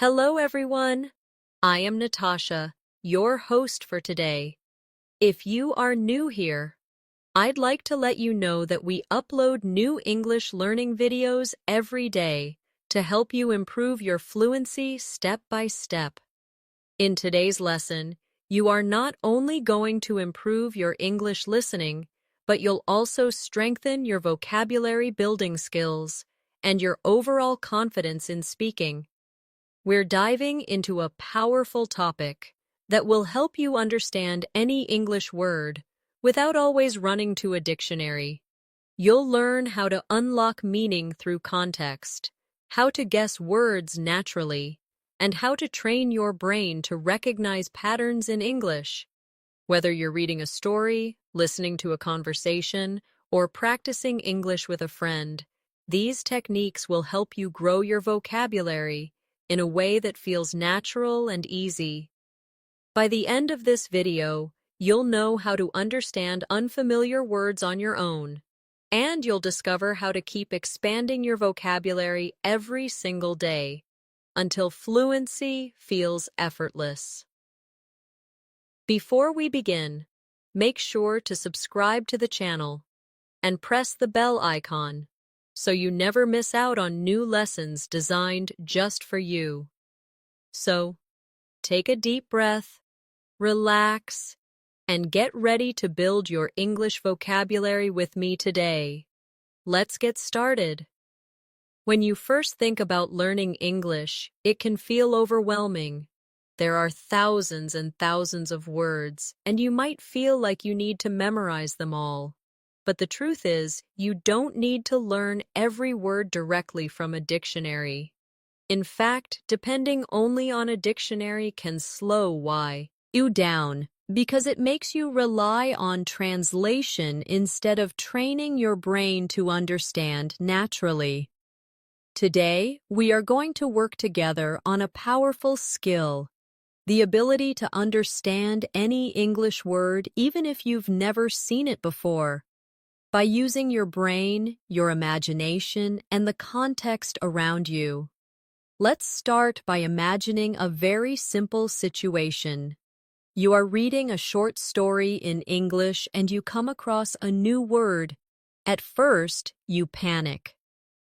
Hello, everyone. I am Natasha, your host for today. If you are new here, I'd like to let you know that we upload new English learning videos every day to help you improve your fluency step by step. In today's lesson, you are not only going to improve your English listening, but you'll also strengthen your vocabulary building skills and your overall confidence in speaking. We're diving into a powerful topic that will help you understand any English word without always running to a dictionary. You'll learn how to unlock meaning through context, how to guess words naturally, and how to train your brain to recognize patterns in English. Whether you're reading a story, listening to a conversation, or practicing English with a friend, these techniques will help you grow your vocabulary in a way that feels natural and easy. By the end of this video, you'll know how to understand unfamiliar words on your own, and you'll discover how to keep expanding your vocabulary every single day until fluency feels effortless. Before we begin, make sure to subscribe to the channel and press the bell icon so you never miss out on new lessons designed just for you. So, take a deep breath, relax, and get ready to build your English vocabulary with me today. Let's get started. When you first think about learning English, it can feel overwhelming. There are thousands and thousands of words, and you might feel like you need to memorize them all. But the truth is, you don't need to learn every word directly from a dictionary. In fact, depending only on a dictionary can slow you down because it makes you rely on translation instead of training your brain to understand naturally. Today, we are going to work together on a powerful skill, the ability to understand any English word even if you've never seen it before. By using your brain, your imagination, and the context around you. Let's start by imagining a very simple situation. You are reading a short story in English and you come across a new word. At first, you panic.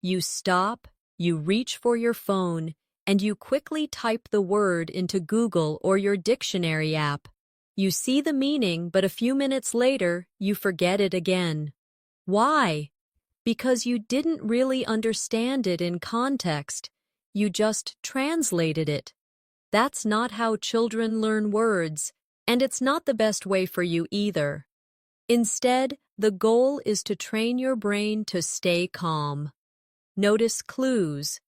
You stop, you reach for your phone, and you quickly type the word into Google or your dictionary app. You see the meaning, but a few minutes later, you forget it again. Why? Because you didn't really understand it in context. You just translated it. That's not how children learn words, and it's not the best way for you either. Instead, the goal is to train your brain to stay calm. Notice clues,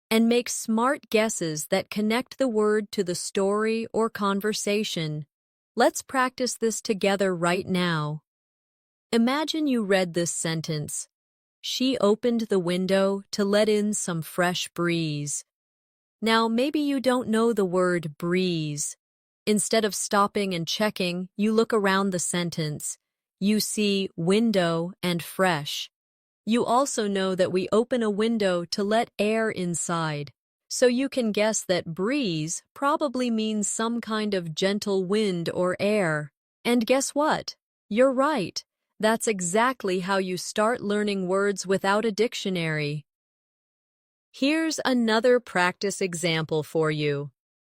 and make smart guesses that connect the word to the story or conversation. Let's practice this together right now. Imagine you read this sentence. She opened the window to let in some fresh breeze. Now, maybe you don't know the word breeze. Instead of stopping and checking, you look around the sentence. You see window and fresh. You also know that we open a window to let air inside. So you can guess that breeze probably means some kind of gentle wind or air. And guess what? You're right. That's exactly how you start learning words without a dictionary. Here's another practice example for you.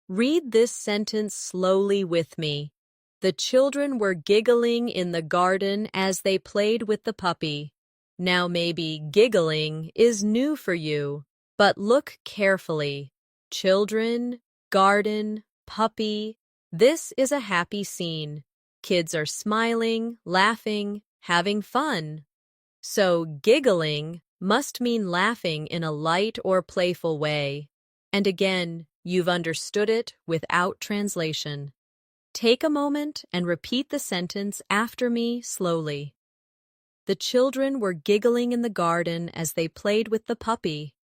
Read this sentence slowly with me. The children were giggling in the garden as they played with the puppy. Now maybe giggling is new for you, but look carefully. Children, garden, puppy. This is a happy scene. Kids are smiling, laughing, having fun. So giggling must mean laughing in a light or playful way. And again, you've understood it without translation. Take a moment and repeat the sentence after me slowly. The children were giggling in the garden as they played with the puppy.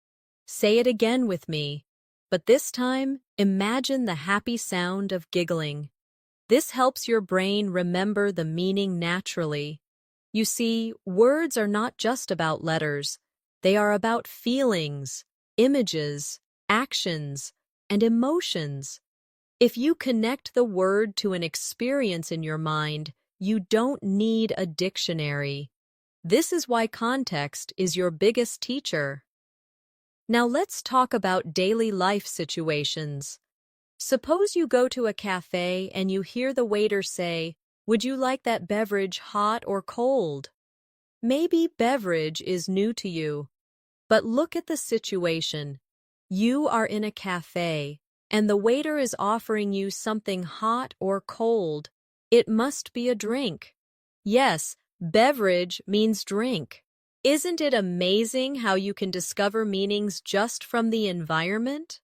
Say it again with me, but this time, imagine the happy sound of giggling. This helps your brain remember the meaning naturally. You see, words are not just about letters. They are about feelings, images, actions, and emotions. If you connect the word to an experience in your mind, you don't need a dictionary. This is why context is your biggest teacher. Now let's talk about daily life situations. Suppose you go to a cafe and you hear the waiter say, "Would you like that beverage hot or cold?" Maybe beverage is new to you, but look at the situation. You are in a cafe, and the waiter is offering you something hot or cold. It must be a drink. Yes, beverage means drink. Isn't it amazing how you can discover meanings just from the environment?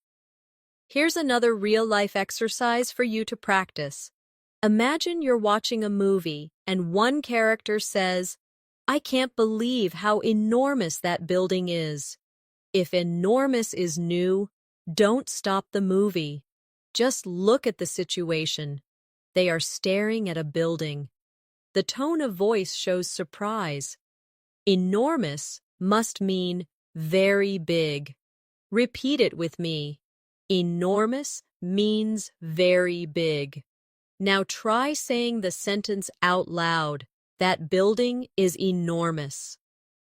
Here's another real-life exercise for you to practice. Imagine you're watching a movie and one character says, "I can't believe how enormous that building is." If enormous is new, don't stop the movie. Just look at the situation. They are staring at a building. The tone of voice shows surprise. Enormous must mean very big. Repeat it with me. Enormous means very big. Now try saying the sentence out loud. That building is enormous.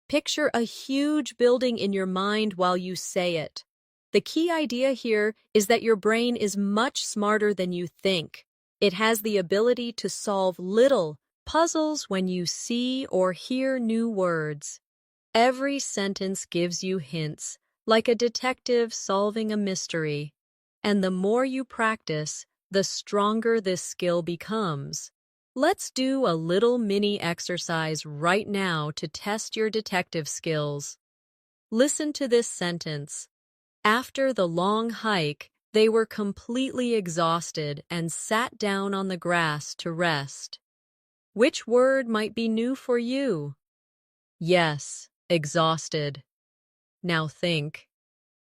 Picture a huge building in your mind while you say it. The key idea here is that your brain is much smarter than you think. It has the ability to solve little puzzles when you see or hear new words. Every sentence gives you hints, like a detective solving a mystery. And the more you practice, the stronger this skill becomes. Let's do a little mini exercise right now to test your detective skills. Listen to this sentence. After the long hike, they were completely exhausted and sat down on the grass to rest. Which word might be new for you? Yes, exhausted. Now think.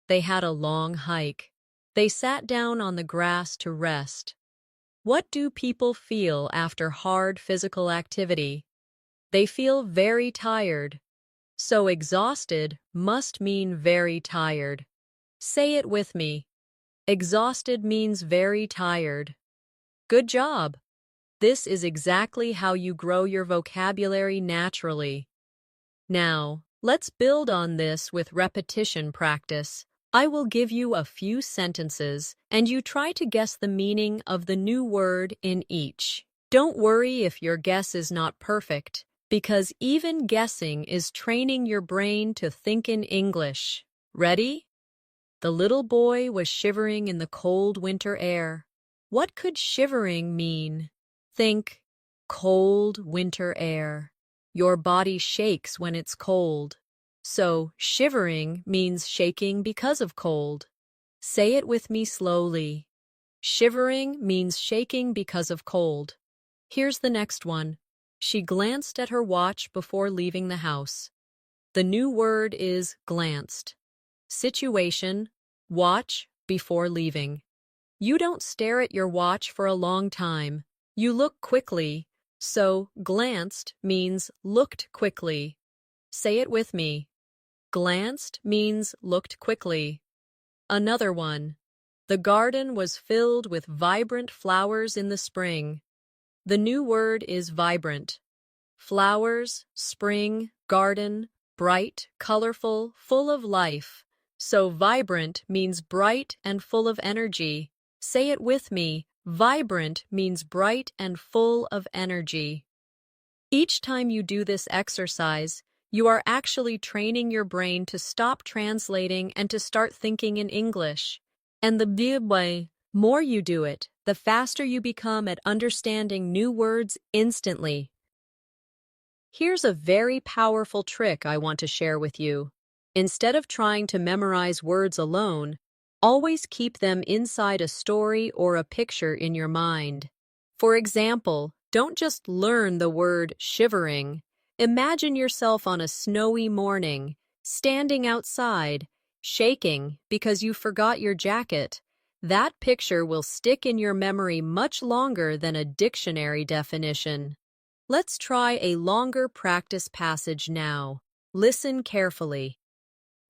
They had a long hike. They sat down on the grass to rest. What do people feel after hard physical activity? They feel very tired. So exhausted must mean very tired. Say it with me. Exhausted means very tired. Good job. This is exactly how you grow your vocabulary naturally. Now, let's build on this with repetition practice. I will give you a few sentences, and you try to guess the meaning of the new word in each. Don't worry if your guess is not perfect, because even guessing is training your brain to think in English. Ready? The little boy was shivering in the cold winter air. What could shivering mean? Think, cold winter air. Your body shakes when it's cold. So, shivering means shaking because of cold. Say it with me slowly. Shivering means shaking because of cold. Here's the next one. She glanced at her watch before leaving the house. The new word is glanced. Situation, watch before leaving. You don't stare at your watch for a long time. You look quickly. So, glanced means looked quickly. Say it with me. Glanced means looked quickly. Another one. The garden was filled with vibrant flowers in the spring. The new word is vibrant. Flowers, spring, garden, bright, colorful, full of life. So vibrant means bright and full of energy. Say it with me. Vibrant means bright and full of energy. Each time you do this exercise, you are actually training your brain to stop translating and to start thinking in English. And the more you do it, the faster you become at understanding new words instantly. Here's a very powerful trick I want to share with you. Instead of trying to memorize words alone, always keep them inside a story or a picture in your mind. For example, don't just learn the word shivering. Imagine yourself on a snowy morning, standing outside, shaking because you forgot your jacket. That picture will stick in your memory much longer than a dictionary definition. Let's try a longer practice passage now. Listen carefully.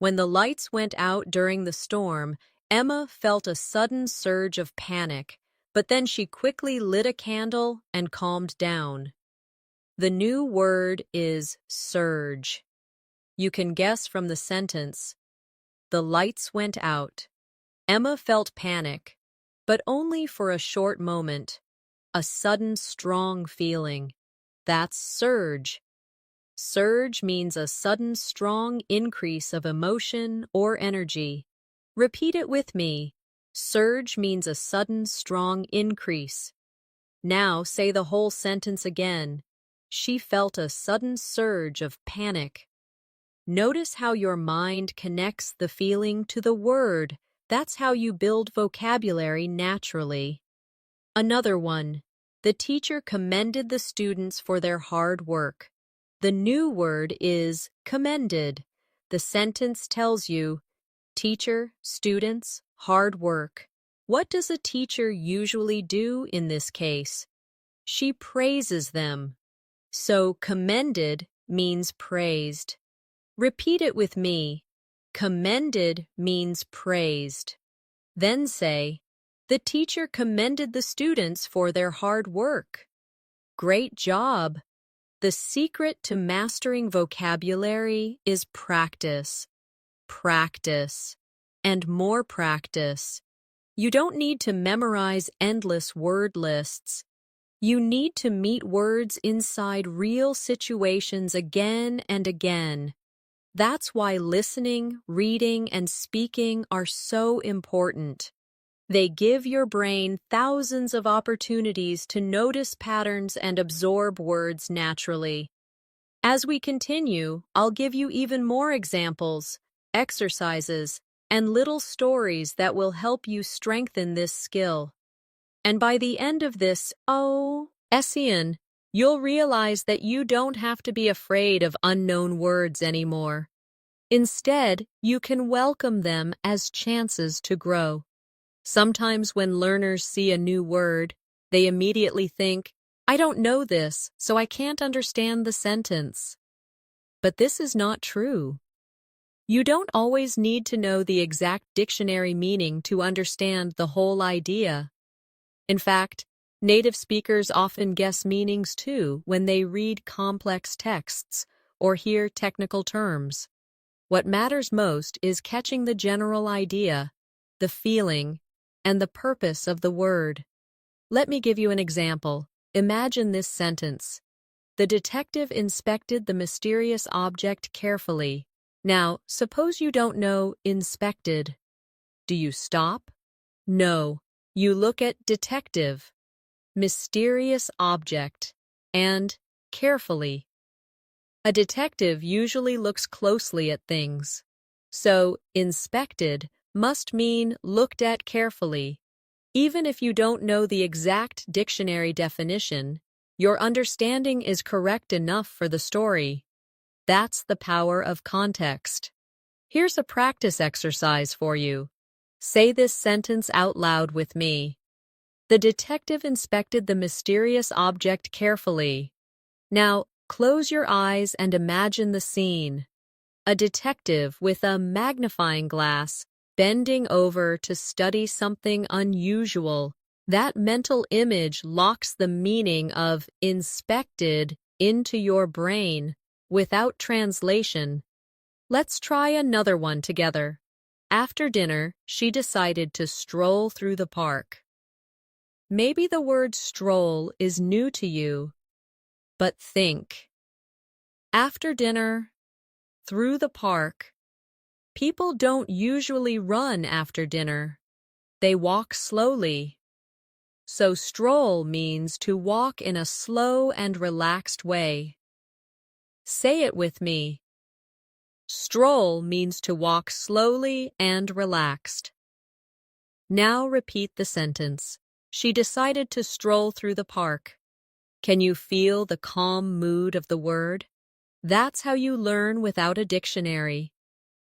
When the lights went out during the storm, Emma felt a sudden surge of panic, but then she quickly lit a candle and calmed down. The new word is surge. You can guess from the sentence. The lights went out. Emma felt panic, but only for a short moment. A sudden, strong feeling. That's surge. Surge means a sudden, strong increase of emotion or energy. Repeat it with me. Surge means a sudden, strong increase. Now say the whole sentence again. She felt a sudden surge of panic. Notice how your mind connects the feeling to the word. That's how you build vocabulary naturally. Another one. The teacher commended the students for their hard work. The new word is commended. The sentence tells you, teacher, students, hard work. What does a teacher usually do in this case? She praises them. So commended means praised. Repeat it with me. Commended means praised. Then say, the teacher commended the students for their hard work. Great job! The secret to mastering vocabulary is practice. Practice. And more practice. You don't need to memorize endless word lists. You need to meet words inside real situations again and again. That's why listening, reading, and speaking are so important. They give your brain thousands of opportunities to notice patterns and absorb words naturally. As we continue, I'll give you even more examples, exercises, and little stories that will help you strengthen this skill. And by the end of this session, you'll realize that you don't have to be afraid of unknown words anymore. Instead, you can welcome them as chances to grow. Sometimes when learners see a new word, they immediately think, I don't know this, so I can't understand the sentence. But this is not true. You don't always need to know the exact dictionary meaning to understand the whole idea. In fact, native speakers often guess meanings too when they read complex texts or hear technical terms. What matters most is catching the general idea, the feeling, and the purpose of the word. Let me give you an example. Imagine this sentence. The detective inspected the mysterious object carefully. Now, suppose you don't know inspected. Do you stop? No. You look at detective, mysterious object, and carefully. A detective usually looks closely at things. So, inspected must mean looked at carefully. Even if you don't know the exact dictionary definition, your understanding is correct enough for the story. That's the power of context. Here's a practice exercise for you. Say this sentence out loud with me. The detective inspected the mysterious object carefully. Now, close your eyes and imagine the scene. A detective with a magnifying glass bending over to study something unusual. That mental image locks the meaning of inspected into your brain without translation. Let's try another one together. After dinner, she decided to stroll through the park. Maybe the word stroll is new to you, but think. After dinner, through the park. People don't usually run after dinner. They walk slowly. So stroll means to walk in a slow and relaxed way. Say it with me. Stroll means to walk slowly and relaxed. Now repeat the sentence. She decided to stroll through the park. Can you feel the calm mood of the word? That's how you learn without a dictionary.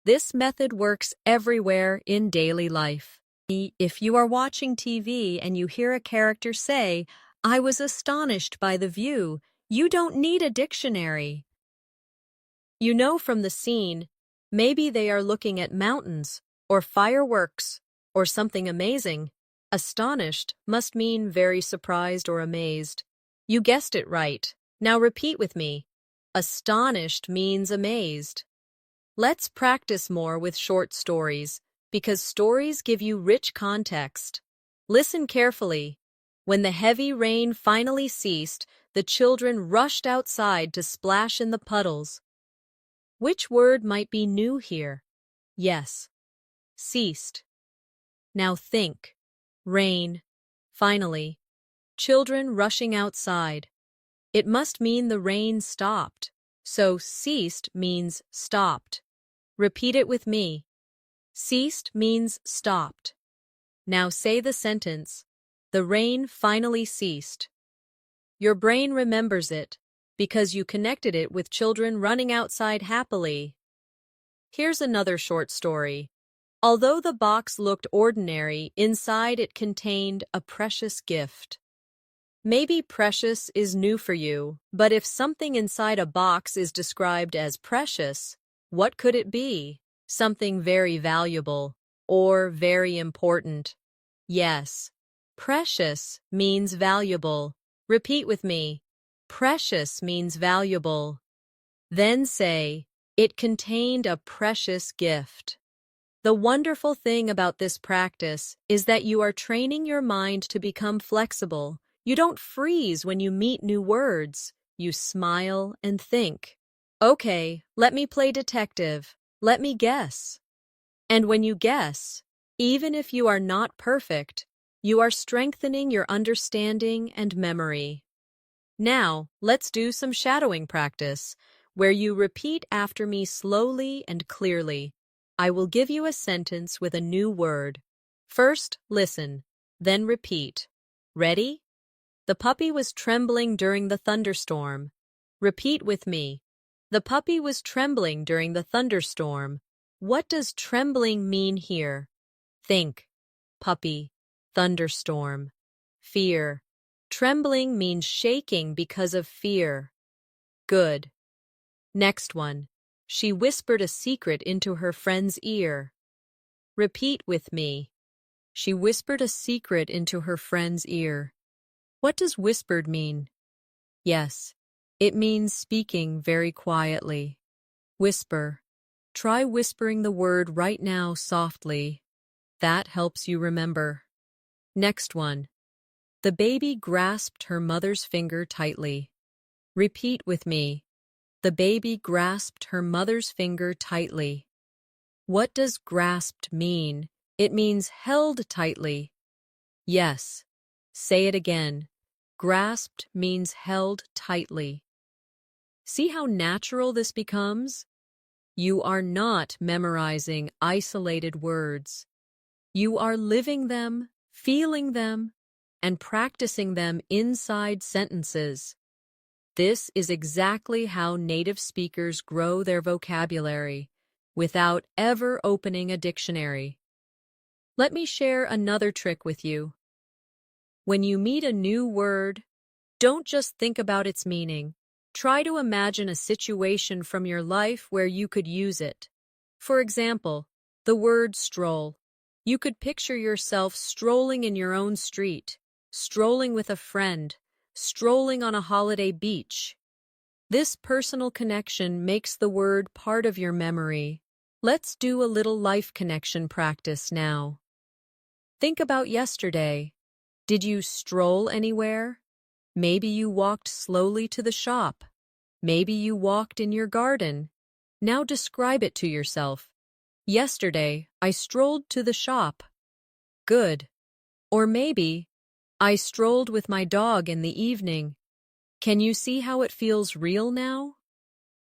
This method works everywhere in daily life. If you are watching TV and you hear a character say, I was astonished by the view, you don't need a dictionary. You know from the scene, maybe they are looking at mountains, or fireworks, or something amazing. Astonished must mean very surprised or amazed. You guessed it right. Now repeat with me. Astonished means amazed. Let's practice more with short stories, because stories give you rich context. Listen carefully. When the heavy rain finally ceased, the children rushed outside to splash in the puddles. Which word might be new here? Yes, ceased. Now think. Rain. Finally. Children rushing outside. It must mean the rain stopped. So ceased means stopped. Repeat it with me. Ceased means stopped. Now say the sentence. The rain finally ceased. Your brain remembers it because you connected it with children running outside happily. Here's another short story. Although the box looked ordinary, inside it contained a precious gift. Maybe precious is new for you, but if something inside a box is described as precious, what could it be? Something very valuable or very important. Yes, precious means valuable. Repeat with me. Precious means valuable. Then say, it contained a precious gift. The wonderful thing about this practice is that you are training your mind to become flexible. You don't freeze when you meet new words. You smile and think. Okay, let me play detective. Let me guess. And when you guess, even if you are not perfect, you are strengthening your understanding and memory. Now, let's do some shadowing practice, where you repeat after me slowly and clearly. I will give you a sentence with a new word. First, listen, then repeat. Ready? The puppy was trembling during the thunderstorm. Repeat with me. The puppy was trembling during the thunderstorm. What does trembling mean here? Think. Puppy. Thunderstorm. Fear. Trembling means shaking because of fear. Good. Next one. She whispered a secret into her friend's ear. Repeat with me. She whispered a secret into her friend's ear. What does whispered mean? Yes, it means speaking very quietly. Whisper. Try whispering the word right now softly. That helps you remember. Next one. The baby grasped her mother's finger tightly. Repeat with me. The baby grasped her mother's finger tightly. What does grasped mean? It means held tightly. Yes. Say it again. Grasped means held tightly. See how natural this becomes? You are not memorizing isolated words. You are living them, feeling them, and practicing them inside sentences. This is exactly how native speakers grow their vocabulary, without ever opening a dictionary. Let me share another trick with you. When you meet a new word, don't just think about its meaning. Try to imagine a situation from your life where you could use it. For example, the word stroll. You could picture yourself strolling in your own street, strolling with a friend, strolling on a holiday beach. This personal connection makes the word part of your memory. Let's do a little life connection practice now. Think about yesterday. Did you stroll anywhere? Maybe you walked slowly to the shop. Maybe you walked in your garden. Now describe it to yourself. Yesterday, I strolled to the shop. Good. Or maybe, I strolled with my dog in the evening. Can you see how it feels real now?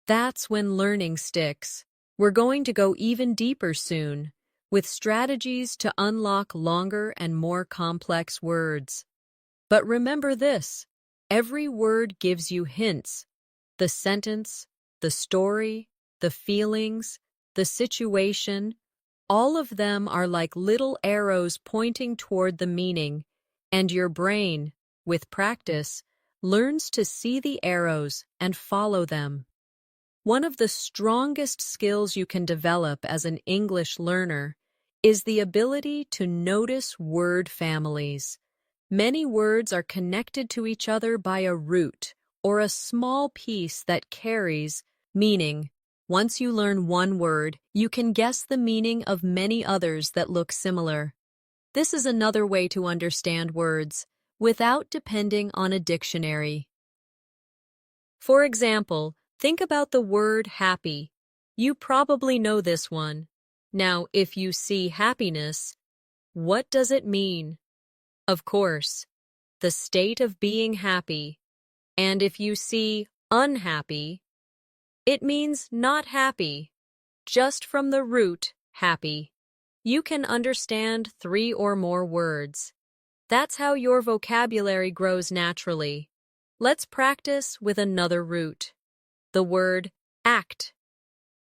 That's when learning sticks. We're going to go even deeper soon, with strategies to unlock longer and more complex words. But remember this, every word gives you hints. The sentence, the story, the feelings, the situation, all of them are like little arrows pointing toward the meaning, and your brain, with practice, learns to see the arrows and follow them. One of the strongest skills you can develop as an English learner is the ability to notice word families. Many words are connected to each other by a root or a small piece that carries meaning. Once you learn one word, you can guess the meaning of many others that look similar. This is another way to understand words without depending on a dictionary. For example, think about the word happy. You probably know this one. Now, if you see happiness, what does it mean? Of course, the state of being happy. And if you see unhappy, it means not happy, just from the root happy. You can understand 3 or more words. That's how your vocabulary grows naturally. Let's practice with another root. The word act.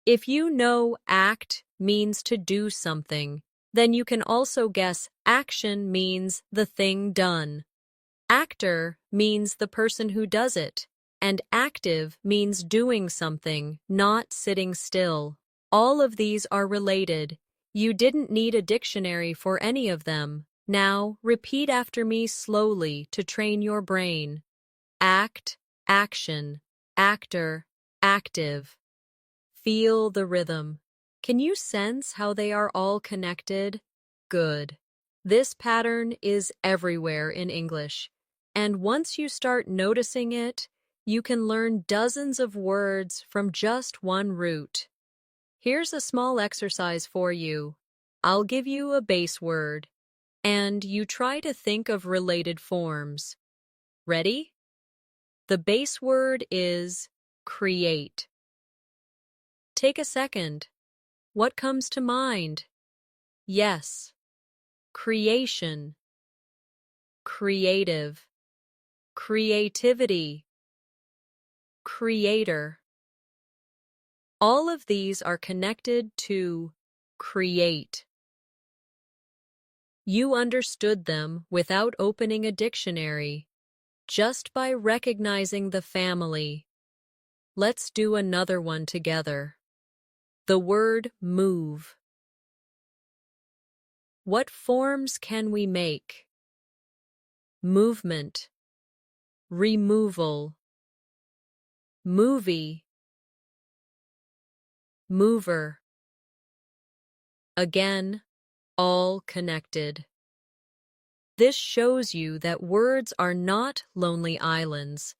If you know act means to do something, then you can also guess action means the thing done. Actor means the person who does it, and active means doing something, not sitting still. All of these are related. You didn't need a dictionary for any of them. Now, repeat after me slowly to train your brain. Act, action, actor, active. Feel the rhythm. Can you sense how they are all connected? Good. This pattern is everywhere in English. And once you start noticing it, you can learn dozens of words from just one root. Here's a small exercise for you. I'll give you a base word, and you try to think of related forms. Ready? The base word is create. Take a second. What comes to mind? Yes. Creation. Creative. Creativity. Creator. All of these are connected to create. You understood them without opening a dictionary, just by recognizing the family. Let's do another one together. The word move. What forms can we make? Movement. Removal. Movie. Mover. Again, all connected. This shows you that words are not lonely islands.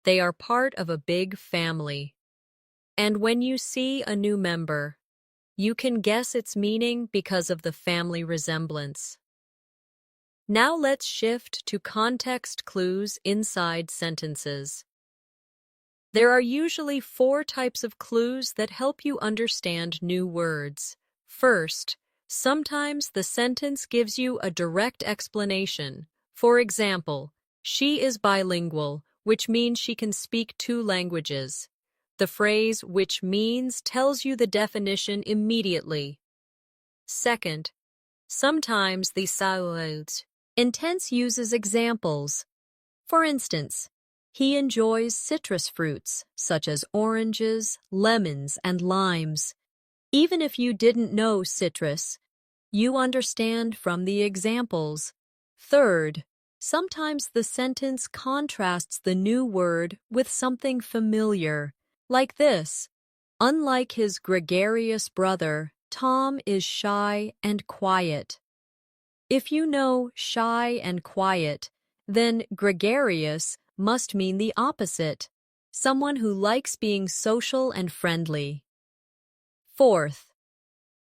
They are part of a big family. And when you see a new member, you can guess its meaning because of the family resemblance. Now let's shift to context clues inside sentences. There are usually 4 types of clues that help you understand new words. First, sometimes the sentence gives you a direct explanation. For example, she is bilingual, which means she can speak 2 languages. The phrase which means tells you the definition immediately. Second, sometimes the intense uses examples. For instance, he enjoys citrus fruits, such as oranges, lemons, and limes. Even if you didn't know citrus, you understand from the examples. Third, sometimes the sentence contrasts the new word with something familiar, like this. Unlike his gregarious brother, Tom is shy and quiet. If you know shy and quiet, then gregarious must mean the opposite, someone who likes being social and friendly. Fourth,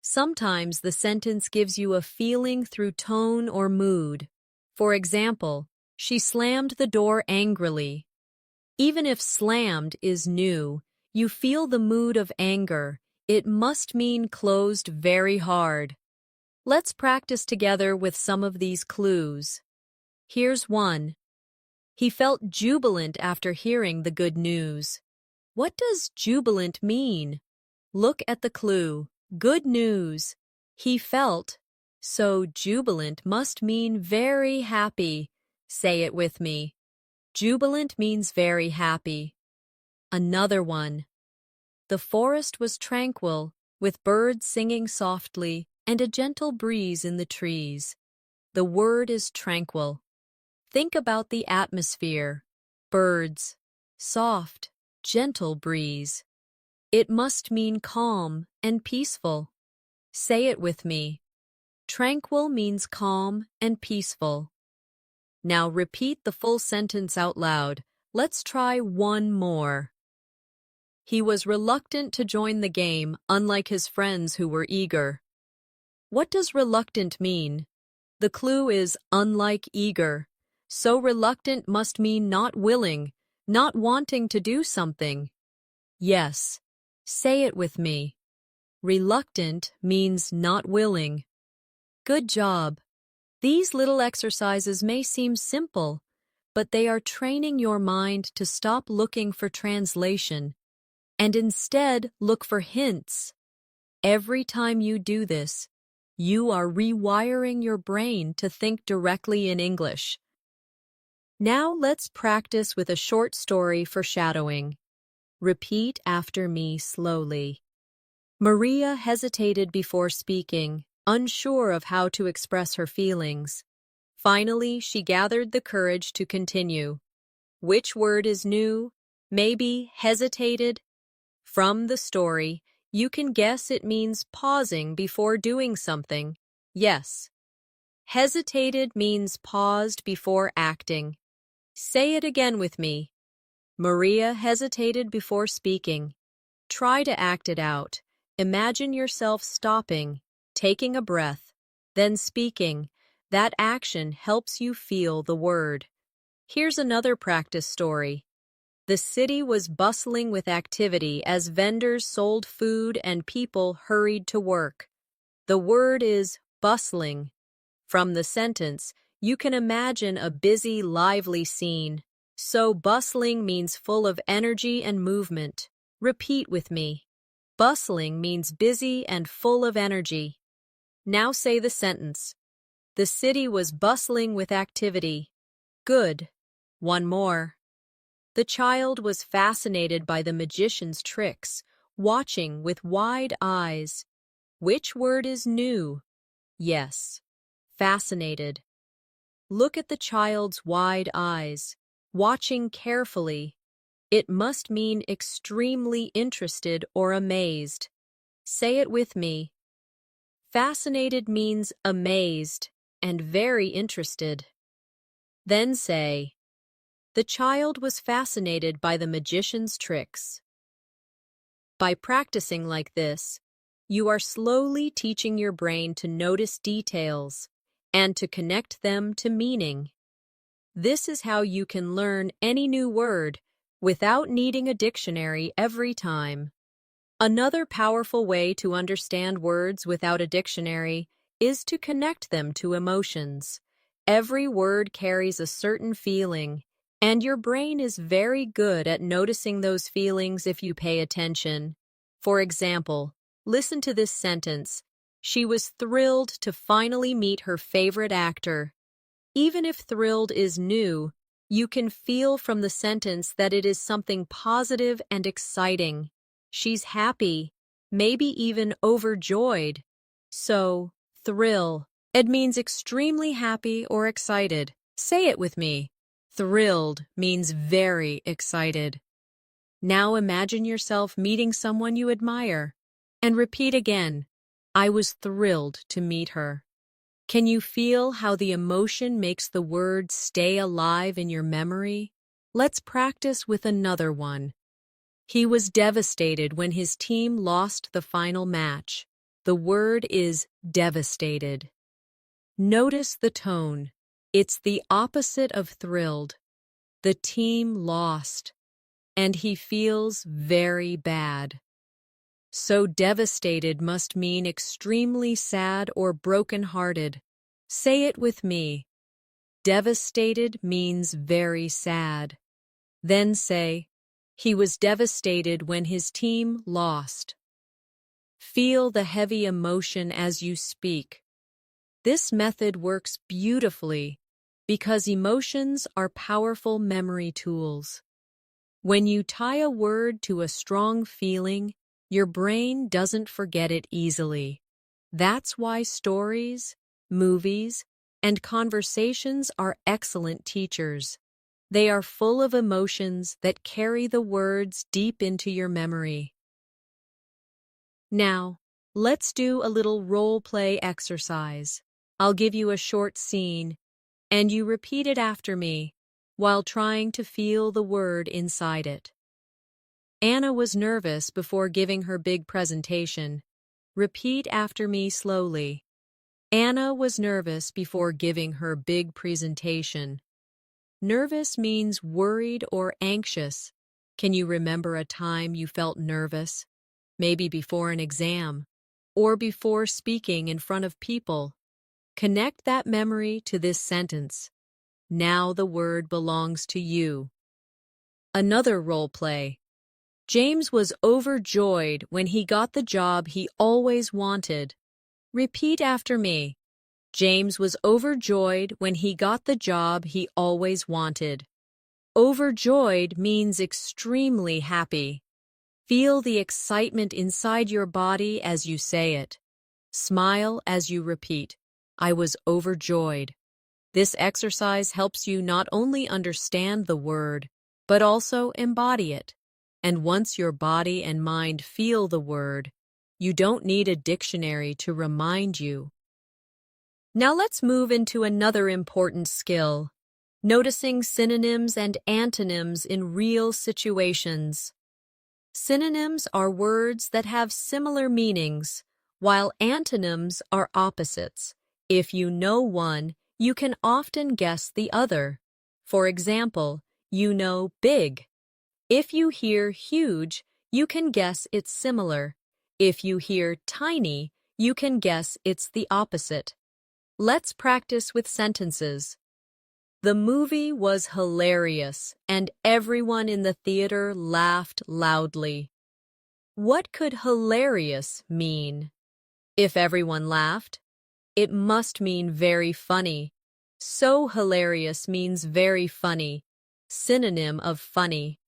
sometimes the sentence gives you a feeling through tone or mood. For example, she slammed the door angrily. Even if slammed is new, you feel the mood of anger. It must mean closed very hard. Let's practice together with some of these clues. Here's one. He felt jubilant after hearing the good news. What does jubilant mean? Look at the clue. Good news. He felt. So jubilant must mean very happy. Say it with me. Jubilant means very happy. Another one. The forest was tranquil, with birds singing softly. and a gentle breeze in the trees. The word is tranquil. Think about the atmosphere, birds, soft, gentle breeze. It must mean calm and peaceful. Say it with me. Tranquil means calm and peaceful. Now repeat the full sentence out loud. Let's try one more. He was reluctant to join the game, unlike his friends who were eager. What does reluctant mean? The clue is unlike eager. So reluctant must mean not willing, not wanting to do something. Yes. Say it with me. Reluctant means not willing. Good job. These little exercises may seem simple, but they are training your mind to stop looking for translation and instead look for hints. Every time you do this, you are rewiring your brain to think directly in English. Now let's practice with a short story for shadowing. Repeat after me slowly. Maria hesitated before speaking, unsure of how to express her feelings. Finally, she gathered the courage to continue. Which word is new? Maybe hesitated? From the story, you can guess it means pausing before doing something. Yes. Hesitated means paused before acting. Say it again with me. Maria hesitated before speaking. Try to act it out. Imagine yourself stopping, taking a breath, then speaking. That action helps you feel the word. Here's another practice story. The city was bustling with activity as vendors sold food and people hurried to work. The word is bustling. From the sentence, you can imagine a busy, lively scene. So bustling means full of energy and movement. Repeat with me. Bustling means busy and full of energy. Now say the sentence. The city was bustling with activity. Good. One more. The child was fascinated by the magician's tricks, watching with wide eyes. Which word is new? Yes. Fascinated. Look at the child's wide eyes, watching carefully. It must mean extremely interested or amazed. Say it with me. Fascinated means amazed and very interested. Then say, the child was fascinated by the magician's tricks. By practicing like this, you are slowly teaching your brain to notice details and to connect them to meaning. This is how you can learn any new word without needing a dictionary every time. Another powerful way to understand words without a dictionary is to connect them to emotions. Every word carries a certain feeling, and your brain is very good at noticing those feelings if you pay attention. For example, listen to this sentence. She was thrilled to finally meet her favorite actor. Even if thrilled is new, you can feel from the sentence that it is something positive and exciting. She's happy, maybe even overjoyed. So, thrill. It means extremely happy or excited. Say it with me. Thrilled means very excited. Now imagine yourself meeting someone you admire. And repeat again. I was thrilled to meet her. Can you feel how the emotion makes the word stay alive in your memory? Let's practice with another one. He was devastated when his team lost the final match. The word is devastated. Notice the tone. It's the opposite of thrilled. The team lost, and he feels very bad. So devastated must mean extremely sad or broken-hearted. Say it with me. Devastated means very sad. Then say, he was devastated when his team lost. Feel the heavy emotion as you speak. This method works beautifully because emotions are powerful memory tools. When you tie a word to a strong feeling, your brain doesn't forget it easily. That's why stories, movies, and conversations are excellent teachers. They are full of emotions that carry the words deep into your memory. Now, let's do a little role play exercise. I'll give you a short scene, and you repeat it after me while trying to feel the word inside it. Anna was nervous before giving her big presentation. Repeat after me slowly. Anna was nervous before giving her big presentation. Nervous means worried or anxious. Can you remember a time you felt nervous? Maybe before an exam, or before speaking in front of people. Connect that memory to this sentence. Now the word belongs to you. Another role play. James was overjoyed when he got the job he always wanted. Repeat after me. James was overjoyed when he got the job he always wanted. Overjoyed means extremely happy. Feel the excitement inside your body as you say it. Smile as you repeat, I was overjoyed. This exercise helps you not only understand the word, but also embody it. And once your body and mind feel the word, you don't need a dictionary to remind you. Now let's move into another important skill, noticing synonyms and antonyms in real situations. Synonyms are words that have similar meanings, while antonyms are opposites. If you know one, you can often guess the other. For example, you know big. If you hear huge, you can guess it's similar. If you hear tiny, you can guess it's the opposite. Let's practice with sentences. The movie was hilarious, and everyone in the theater laughed loudly. What could hilarious mean? If everyone laughed, it must mean very funny. So hilarious means very funny, synonym of funny.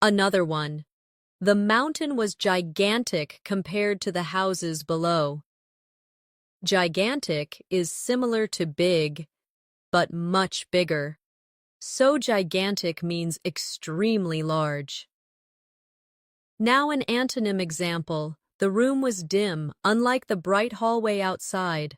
Another one. The mountain was gigantic compared to the houses below. Gigantic is similar to big, but much bigger. So gigantic means extremely large. Now an antonym example. The room was dim, unlike the bright hallway outside.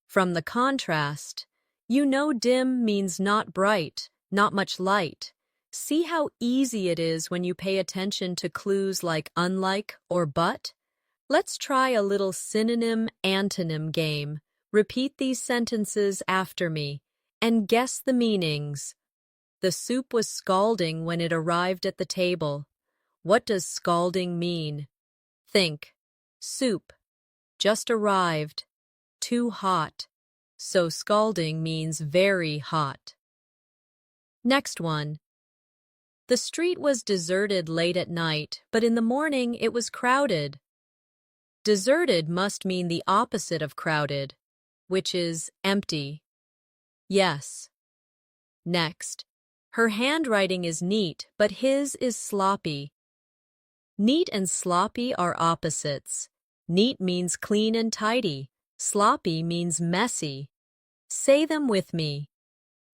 From the contrast, you know dim means not bright, not much light. See how easy it is when you pay attention to clues like unlike or but? Let's try a little synonym-antonym game. Repeat these sentences after me and guess the meanings. The soup was scalding when it arrived at the table. What does scalding mean? Think. Soup. Just arrived. Too hot. So scalding means very hot. Next one. The street was deserted late at night, but in the morning it was crowded. Deserted must mean the opposite of crowded, which is empty. Yes. Next. Her handwriting is neat, but his is sloppy. Neat and sloppy are opposites. Neat means clean and tidy. Sloppy means messy. Say them with me.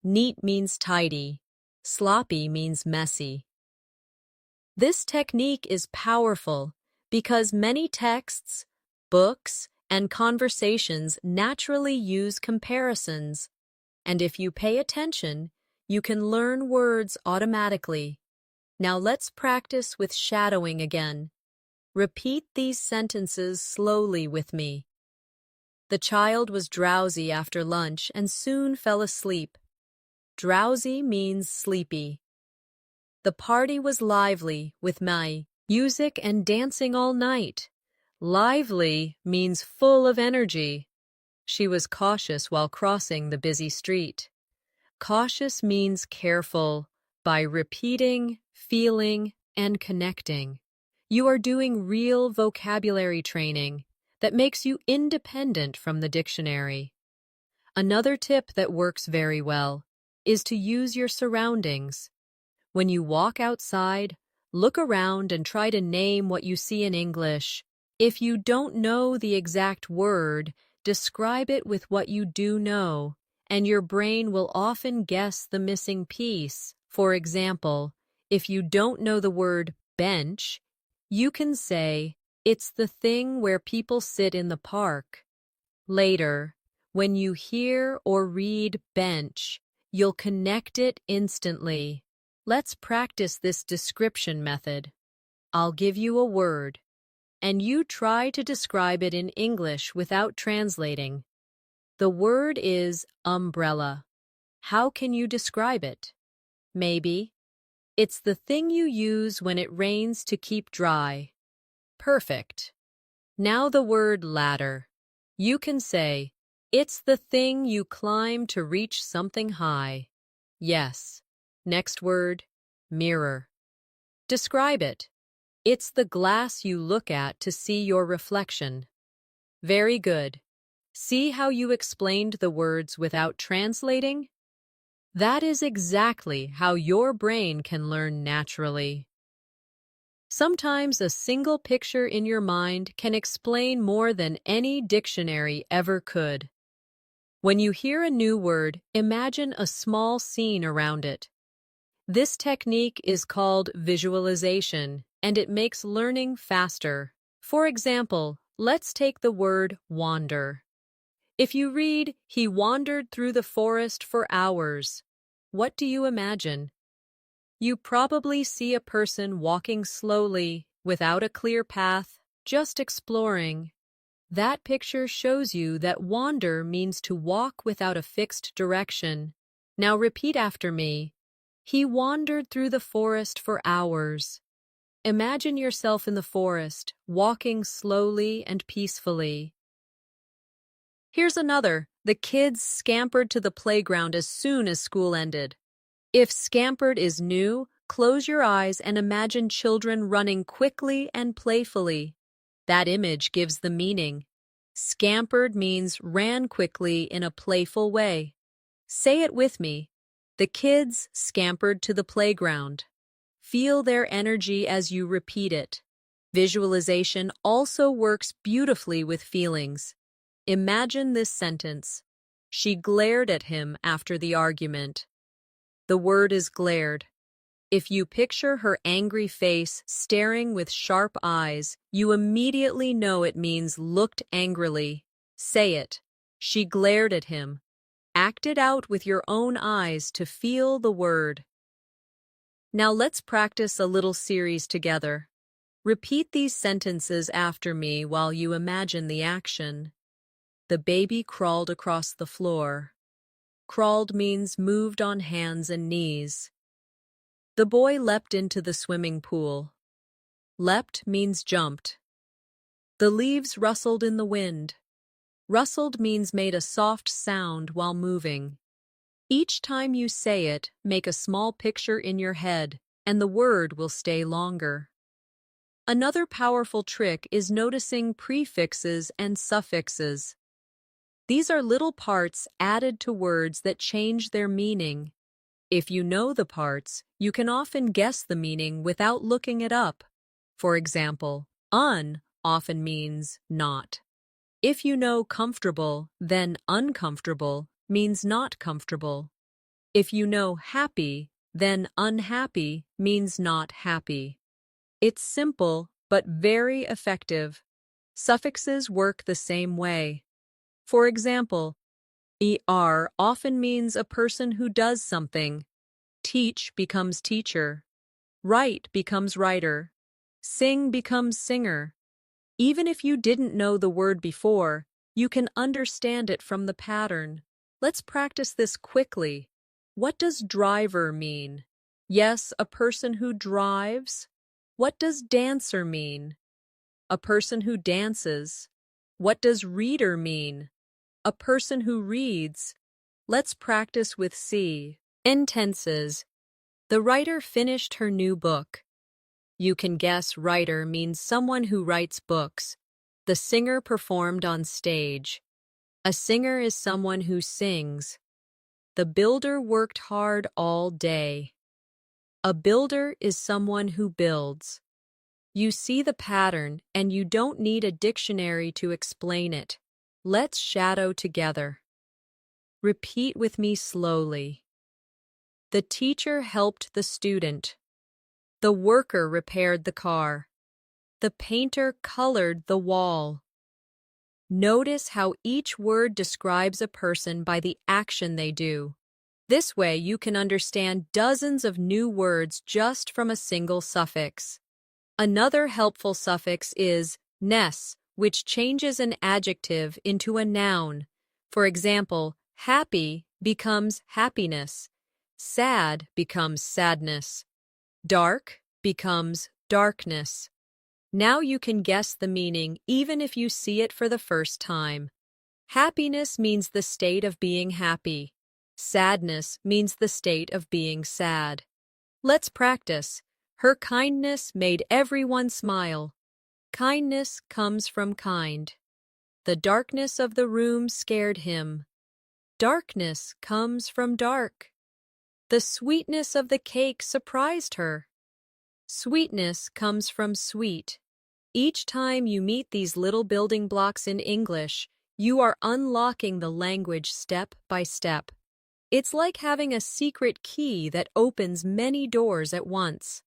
Neat means tidy. Sloppy means messy. This technique is powerful because many texts, books, and conversations naturally use comparisons. And if you pay attention, you can learn words automatically. Now let's practice with shadowing again. Repeat these sentences slowly with me. The child was drowsy after lunch and soon fell asleep. Drowsy means sleepy. The party was lively with music and dancing all night. Lively means full of energy. She was cautious while crossing the busy street. Cautious means careful by repeating, feeling, and connecting. You are doing real vocabulary training that makes you independent from the dictionary. Another tip that works very well is to use your surroundings. When you walk outside, look around and try to name what you see in English. If you don't know the exact word, describe it with what you do know, and your brain will often guess the missing piece. For example, if you don't know the word bench, you can say, "It's the thing where people sit in the park." Later, when you hear or read bench, you'll connect it instantly. Let's practice this description method. I'll give you a word, and you try to describe it in English without translating. The word is umbrella. How can you describe it? Maybe, "It's the thing you use when it rains to keep dry." Perfect. Now the word ladder. You can say, "It's the thing you climb to reach something high." Yes. Next word, mirror. Describe it. "It's the glass you look at to see your reflection." Very good. See how you explained the words without translating? That is exactly how your brain can learn naturally. Sometimes a single picture in your mind can explain more than any dictionary ever could. When you hear a new word, imagine a small scene around it. This technique is called visualization, and it makes learning faster. For example, let's take the word wander. If you read, "He wandered through the forest for hours," what do you imagine? You probably see a person walking slowly, without a clear path, just exploring. That picture shows you that wander means to walk without a fixed direction. Now repeat after me. He wandered through the forest for hours. Imagine yourself in the forest, walking slowly and peacefully. Here's another. The kids scampered to the playground as soon as school ended. If scampered is new, close your eyes and imagine children running quickly and playfully. That image gives the meaning. Scampered means ran quickly in a playful way. Say it with me. The kids scampered to the playground. Feel their energy as you repeat it. Visualization also works beautifully with feelings. Imagine this sentence. She glared at him after the argument. The word is glared. If you picture her angry face staring with sharp eyes, you immediately know it means looked angrily. Say it. She glared at him. Act it out with your own eyes to feel the word. Now let's practice a little series together. Repeat these sentences after me while you imagine the action. The baby crawled across the floor. Crawled means moved on hands and knees. The boy leapt into the swimming pool. Leapt means jumped. The leaves rustled in the wind. Rustled means made a soft sound while moving. Each time you say it, make a small picture in your head, and the word will stay longer. Another powerful trick is noticing prefixes and suffixes. These are little parts added to words that change their meaning. If you know the parts, you can often guess the meaning without looking it up. For example, "un" often means not. If you know comfortable, then uncomfortable means not comfortable. If you know happy, then unhappy means not happy. It's simple, but very effective. Suffixes work the same way. For example, er often means a person who does something. Teach becomes teacher. Write becomes writer. Sing becomes singer. Even if you didn't know the word before, you can understand it from the pattern. Let's practice this quickly. What does driver mean? Yes, a person who drives. What does dancer mean? A person who dances. What does reader mean? A person who reads. Let's practice with C. Intenses. The writer finished her new book. You can guess writer means someone who writes books. The singer performed on stage. A singer is someone who sings. The builder worked hard all day. A builder is someone who builds. You see the pattern, and you don't need a dictionary to explain it. Let's shadow together. Repeat with me slowly. The teacher helped the student. The worker repaired the car. The painter colored the wall. Notice how each word describes a person by the action they do. This way you can understand dozens of new words just from a single suffix. Another helpful suffix is ness, which changes an adjective into a noun. For example, happy becomes happiness. Sad becomes sadness. Dark becomes darkness. Now you can guess the meaning even if you see it for the first time. Happiness means the state of being happy. Sadness means the state of being sad. Let's practice. Her kindness made everyone smile. Kindness comes from kind. The darkness of the room scared him. Darkness comes from dark. The sweetness of the cake surprised her. Sweetness comes from sweet. Each time you meet these little building blocks in English, you are unlocking the language step by step. It's like having a secret key that opens many doors at once.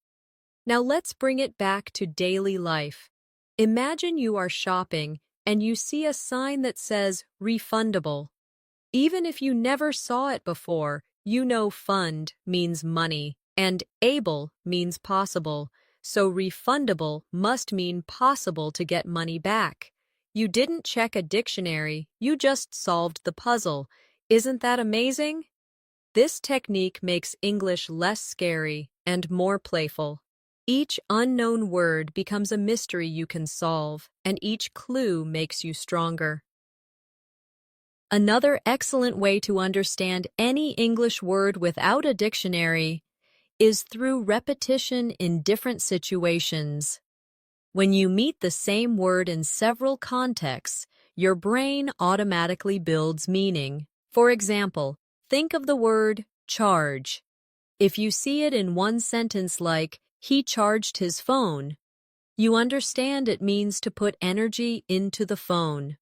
Now let's bring it back to daily life. Imagine you are shopping and you see a sign that says refundable. Even if you never saw it before, you know fund means money and able means possible, so refundable must mean possible to get money back. You didn't check a dictionary, you just solved the puzzle. Isn't that amazing? This technique makes English less scary and more playful. Each unknown word becomes a mystery you can solve, and each clue makes you stronger. Another excellent way to understand any English word without a dictionary is through repetition in different situations. When you meet the same word in several contexts, your brain automatically builds meaning. For example, think of the word charge. If you see it in one sentence like, he charged his phone, you understand it means to put energy into the phone.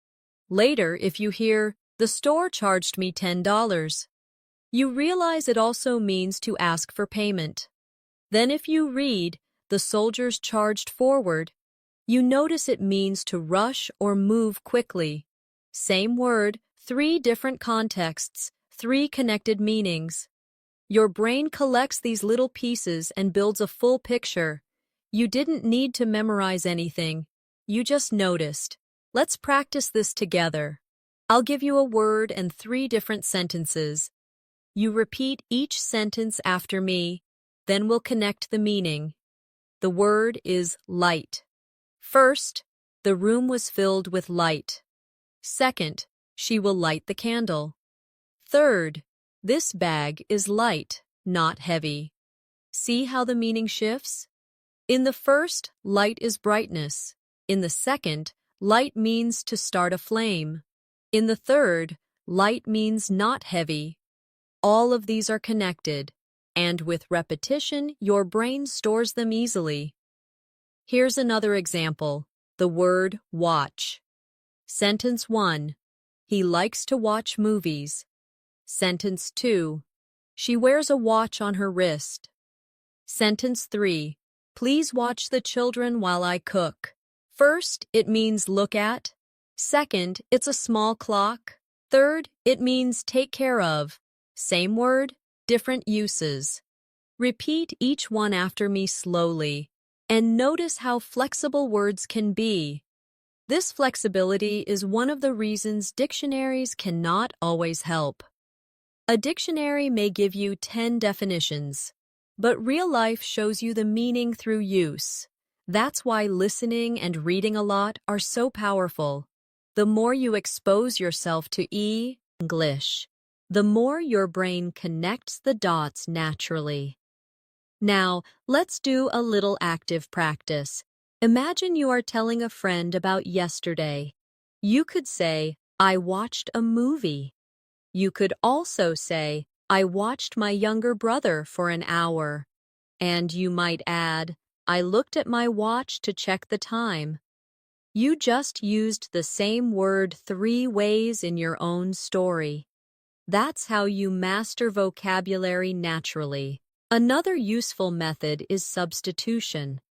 Later, if you hear, the store charged me $10, you realize it also means to ask for payment. Then if you read, the soldiers charged forward, you notice it means to rush or move quickly. Same word, 3 different contexts, 3 connected meanings. Your brain collects these little pieces and builds a full picture. You didn't need to memorize anything. You just noticed. Let's practice this together. I'll give you a word and 3 different sentences. You repeat each sentence after me, then we'll connect the meaning. The word is light. First, the room was filled with light. Second, she will light the candle. Third, this bag is light, not heavy. See how the meaning shifts? In the first, light is brightness. In the second, light means to start a flame. In the third, light means not heavy. All of these are connected, and with repetition, your brain stores them easily. Here's another example, the word watch. Sentence 1, he likes to watch movies. Sentence 2, she wears a watch on her wrist. Sentence 3, please watch the children while I cook. First, it means look at. Second, it's a small clock. Third, it means take care of. Same word, different uses. Repeat each one after me slowly, and notice how flexible words can be. This flexibility is one of the reasons dictionaries cannot always help. A dictionary may give you 10 definitions, but real life shows you the meaning through use. That's why listening and reading a lot are so powerful. The more you expose yourself to English, the more your brain connects the dots naturally. Now, let's do a little active practice. Imagine you are telling a friend about yesterday. You could say, I watched a movie. You could also say, I watched my younger brother for an hour. And you might add, I looked at my watch to check the time. You just used the same word 3 ways in your own story. That's how you master vocabulary naturally. Another useful method is substitution.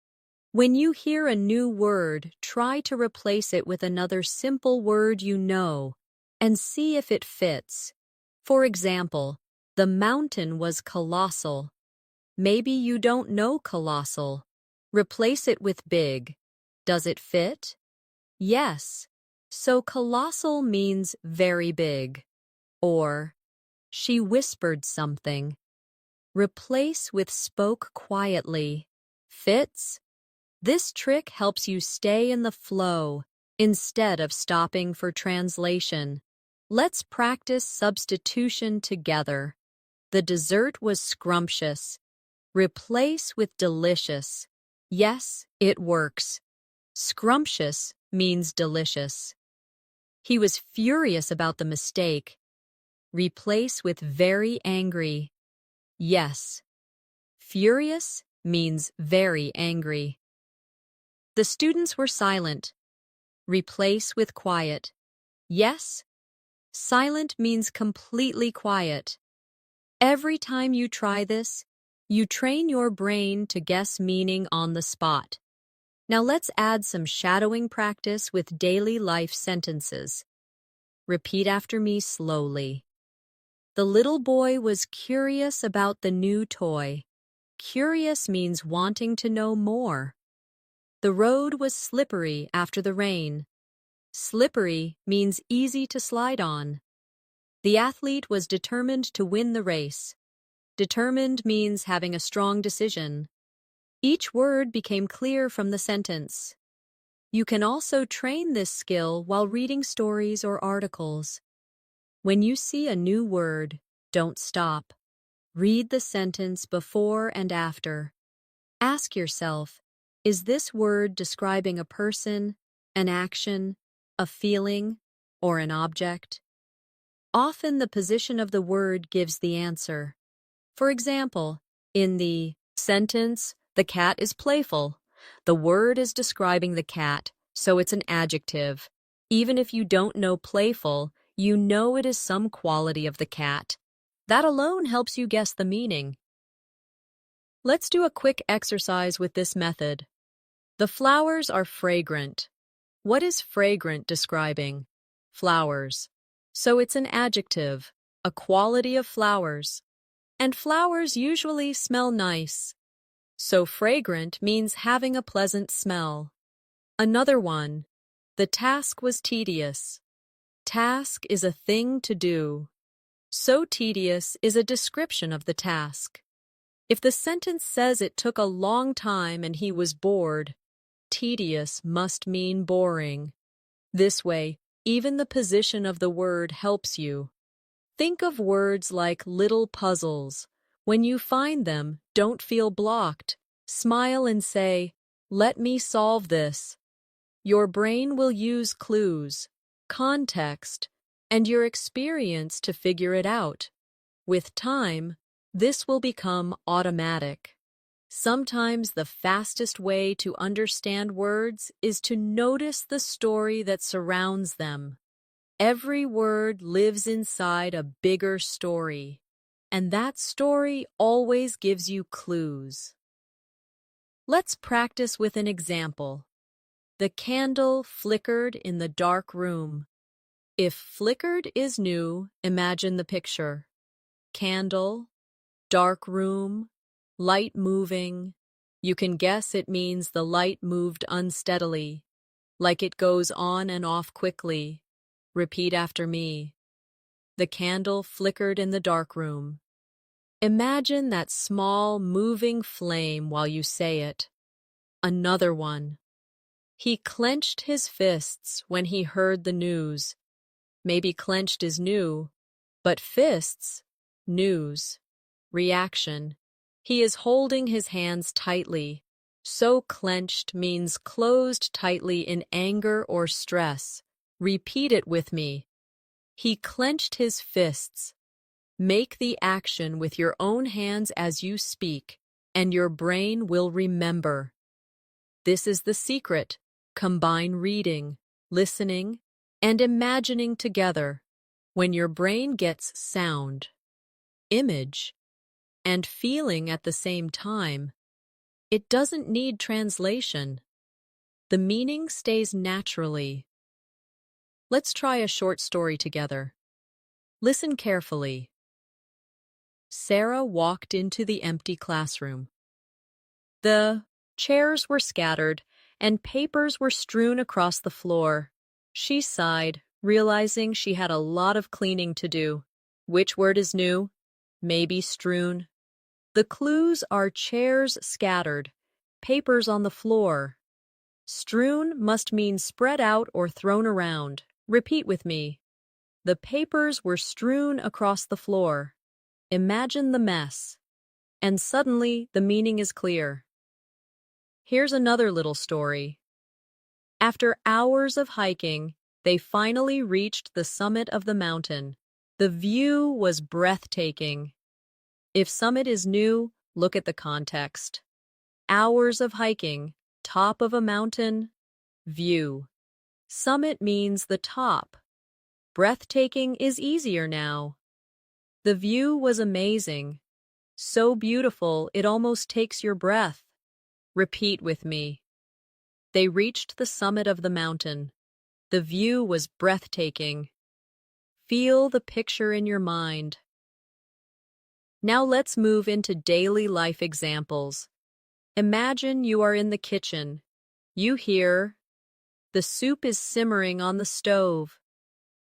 When you hear a new word, try to replace it with another simple word you know and see if it fits. For example, the mountain was colossal. Maybe you don't know colossal. Replace it with big. Does it fit? Yes. So colossal means very big. Or, she whispered something. Replace with spoke quietly. Fits? This trick helps you stay in the flow instead of stopping for translation. Let's practice substitution together. The dessert was scrumptious. Replace with delicious. Yes, it works. Scrumptious means delicious. He was furious about the mistake. Replace with very angry. Yes. Furious means very angry. The students were silent. Replace with quiet. Yes. Silent means completely quiet. Every time you try this, you train your brain to guess meaning on the spot. Now let's add some shadowing practice with daily life sentences. Repeat after me slowly. The little boy was curious about the new toy. Curious means wanting to know more. The road was slippery after the rain. Slippery means easy to slide on. The athlete was determined to win the race. Determined means having a strong decision. Each word became clear from the sentence. You can also train this skill while reading stories or articles. When you see a new word, don't stop. Read the sentence before and after. Ask yourself, is this word describing a person, an action, a feeling, or an object? Often the position of the word gives the answer. For example, in the sentence, the cat is playful. The word is describing the cat, so it's an adjective. Even if you don't know playful, you know it is some quality of the cat. That alone helps you guess the meaning. Let's do a quick exercise with this method. The flowers are fragrant. What is fragrant describing? Flowers. So it's an adjective, a quality of flowers. And flowers usually smell nice. So fragrant means having a pleasant smell. Another one. The task was tedious. Task is a thing to do. So tedious is a description of the task. If the sentence says it took a long time and he was bored, tedious must mean boring. This way, even the position of the word helps you. Think of words like little puzzles. When you find them, don't feel blocked. Smile and say, "Let me solve this." Your brain will use clues, context, and your experience to figure it out. With time, this will become automatic. Sometimes the fastest way to understand words is to notice the story that surrounds them. Every word lives inside a bigger story, and that story always gives you clues. Let's practice with an example. The candle flickered in the dark room. If flickered is new, imagine the picture. Candle, dark room, light moving. You can guess it means the light moved unsteadily, like it goes on and off quickly. Repeat after me. The candle flickered in the dark room. Imagine that small, moving flame while you say it. Another one. He clenched his fists when he heard the news. Maybe clenched is new, but fists, news, reaction. He is holding his hands tightly. So clenched means closed tightly in anger or stress. Repeat it with me. He clenched his fists. Make the action with your own hands as you speak, and your brain will remember. This is the secret. Combine reading, listening, and imagining together. When your brain gets sound, image, and feeling at the same time, it doesn't need translation. The meaning stays naturally. Let's try a short story together. Listen carefully. Sarah walked into the empty classroom. The chairs were scattered, and papers were strewn across the floor. She sighed, realizing she had a lot of cleaning to do. Which word is new? Maybe strewn. The clues are chairs scattered, papers on the floor. Strewn must mean spread out or thrown around. Repeat with me. The papers were strewn across the floor. Imagine the mess. And suddenly the meaning is clear. Here's another little story. After hours of hiking, they finally reached the summit of the mountain. The view was breathtaking. If summit is new, look at the context. Hours of hiking, top of a mountain, view. Summit means the top. Breathtaking is easier now. The view was amazing. So beautiful it almost takes your breath. Repeat with me. They reached the summit of the mountain. The view was breathtaking. Feel the picture in your mind. Now let's move into daily life examples. Imagine you are in the kitchen. You hear, "The soup is simmering on the stove."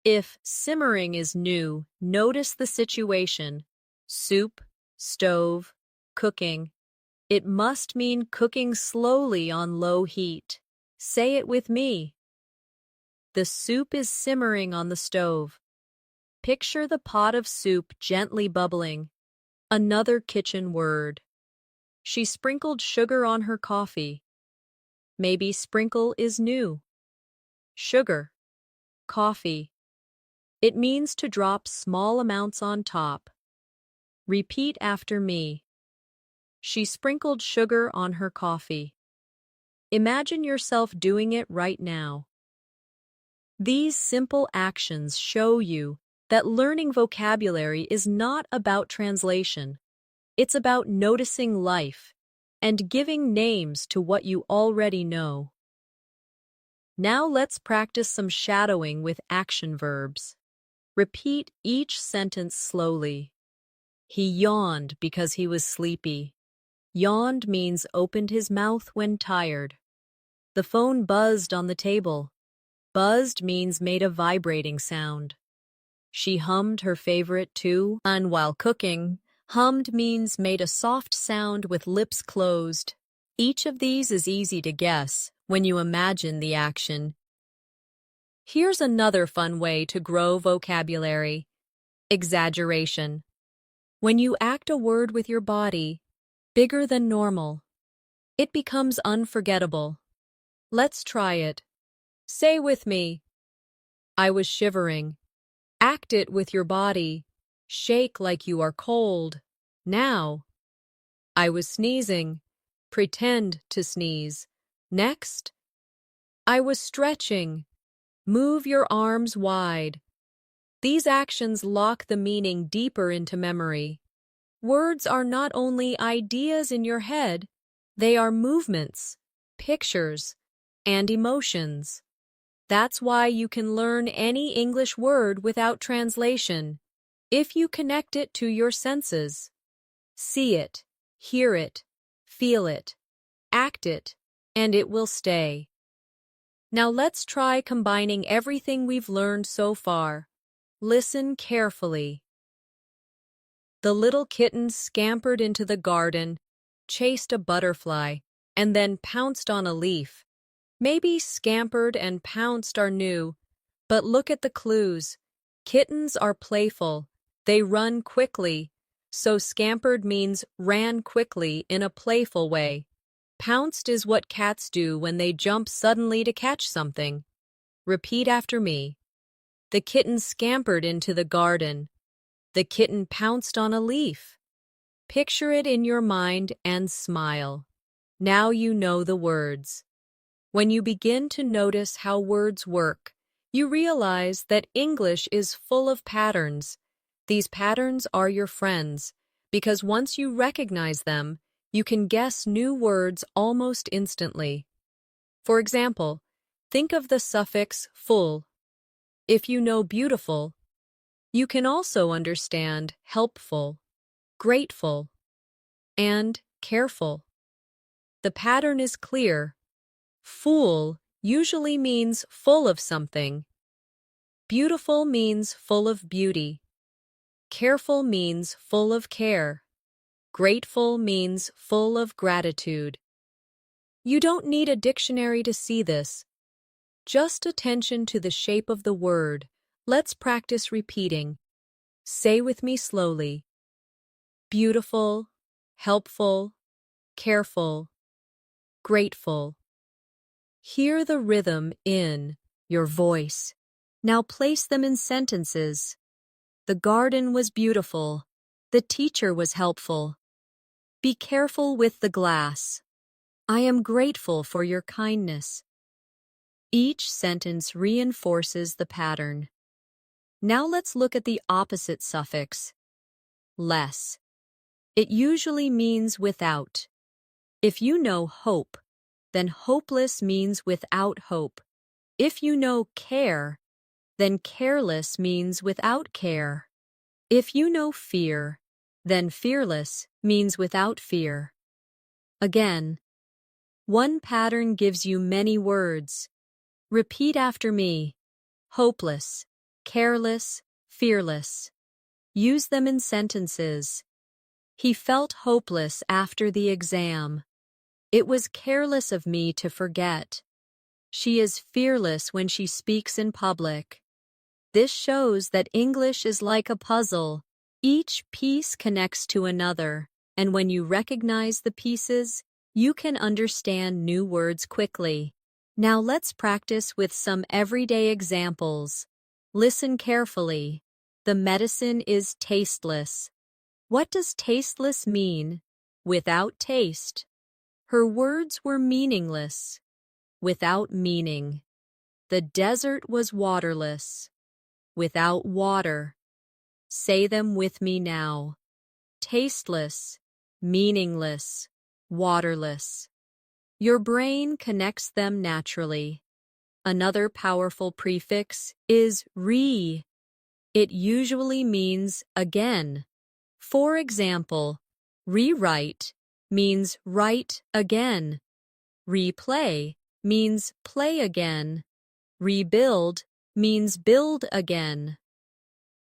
If simmering is new, notice the situation. Soup, stove, cooking. It must mean cooking slowly on low heat. Say it with me. The soup is simmering on the stove. Picture the pot of soup gently bubbling. Another kitchen word. She sprinkled sugar on her coffee. Maybe sprinkle is new. Sugar, coffee. It means to drop small amounts on top. Repeat after me. She sprinkled sugar on her coffee. Imagine yourself doing it right now. These simple actions show you that learning vocabulary is not about translation. It's about noticing life and giving names to what you already know. Now let's practice some shadowing with action verbs. Repeat each sentence slowly. He yawned because he was sleepy. Yawned means opened his mouth when tired. The phone buzzed on the table. Buzzed means made a vibrating sound. She hummed her favorite tune, and while cooking, hummed means made a soft sound with lips closed. Each of these is easy to guess when you imagine the action. Here's another fun way to grow vocabulary. Exaggeration. When you act a word with your body, bigger than normal, it becomes unforgettable. Let's try it. Say with me. I was shivering. Act it with your body. Shake like you are cold. Now. I was sneezing. Pretend to sneeze. Next. I was stretching. Move your arms wide. These actions lock the meaning deeper into memory. Words are not only ideas in your head, they are movements, pictures, and emotions. That's why you can learn any English word without translation, if you connect it to your senses. See it, hear it, feel it, act it, and it will stay. Now let's try combining everything we've learned so far. Listen carefully. The little kitten scampered into the garden, chased a butterfly, and then pounced on a leaf. Maybe scampered and pounced are new, but look at the clues. Kittens are playful. They run quickly, so scampered means ran quickly in a playful way. Pounced is what cats do when they jump suddenly to catch something. Repeat after me. The kitten scampered into the garden. The kitten pounced on a leaf. Picture it in your mind and smile. Now you know the words. When you begin to notice how words work, you realize that English is full of patterns. These patterns are your friends, because once you recognize them, you can guess new words almost instantly. For example, think of the suffix full. If you know beautiful, you can also understand helpful, grateful, and careful. The pattern is clear. Full usually means full of something. Beautiful means full of beauty. Careful means full of care. Grateful means full of gratitude. You don't need a dictionary to see this. Just attention to the shape of the word. Let's practice repeating. Say with me slowly. Beautiful, helpful, careful, grateful. Hear the rhythm in your voice. Now place them in sentences. The garden was beautiful. The teacher was helpful. Be careful with the glass. I am grateful for your kindness. Each sentence reinforces the pattern. Now let's look at the opposite suffix, less. It usually means without. If you know hope, then hopeless means without hope. If you know care, then careless means without care. If you know fear, then fearless means without fear. Again, one pattern gives you many words. Repeat after me. Hopeless, careless, fearless. Use them in sentences. He felt hopeless after the exam. It was careless of me to forget. She is fearless when she speaks in public. This shows that English is like a puzzle. Each piece connects to another, and when you recognize the pieces, you can understand new words quickly. Now let's practice with some everyday examples. Listen carefully. The medicine is tasteless. What does tasteless mean? Without taste. Her words were meaningless. Without meaning. The desert was waterless. Without water. Say them with me now. Tasteless, meaningless, waterless. Your brain connects them naturally. Another powerful prefix is re. It usually means again. For example, rewrite means write again. Replay means play again. Rebuild means build again.